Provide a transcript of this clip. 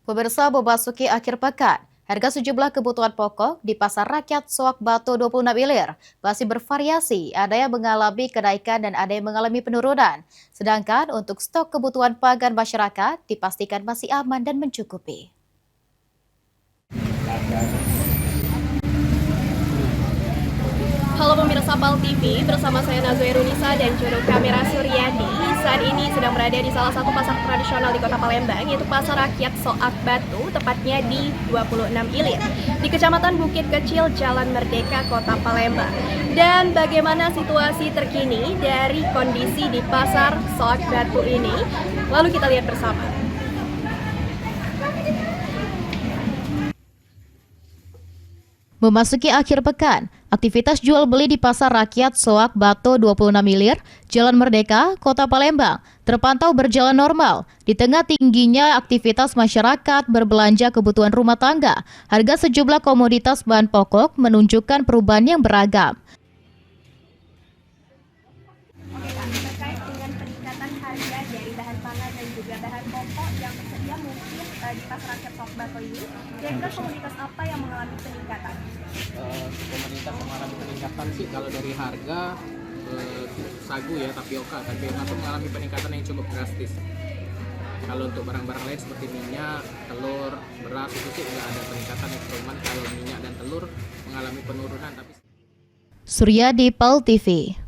Pemirsa, memasuki akhir pekan, harga sejumlah kebutuhan pokok di Pasar Rakyat Soak Batu 26 Ilir masih bervariasi. Ada yang mengalami kenaikan dan ada yang mengalami penurunan. Sedangkan untuk stok kebutuhan pangan masyarakat dipastikan masih aman dan mencukupi. Halo pemirsa PAL TV, bersama saya Nazoerunisa dan juru kamera Suryadi. Saat ini sedang berada di salah satu pasar tradisional di Kota Palembang, yaitu Pasar Rakyat Soak Batu, tepatnya di 26 Ilir, di Kecamatan Bukit Kecil, Jalan Merdeka, Kota Palembang. Dan bagaimana situasi terkini dari kondisi di Pasar Soak Batu ini? Lalu kita lihat bersama. Memasuki akhir pekan, aktivitas jual beli di Pasar Rakyat Soak Batu 26 Ilir, Jalan Merdeka, Kota Palembang, terpantau berjalan normal. Di tengah tingginya aktivitas masyarakat berbelanja kebutuhan rumah tangga, harga sejumlah komoditas bahan pokok menunjukkan perubahan yang beragam. Oke Kak, terkait dengan peningkatan harga dari bahan pangan dan juga bahan pokok yang tersedia mungkin di Pasar Rakyat Soak Batu ini, kira-kira komoditas apa yang mengalami peningkatan? Komoditas yang mengalami peningkatan sih kalau dari harga sagu ya, tapioka itu mengalami peningkatan yang cukup drastis. Kalau untuk barang-barang lain seperti minyak, telur, beras itu sih nggak ada peningkatan, cuman kalau minyak dan telur mengalami penurunan. Tapi Suryadi, PAL TV.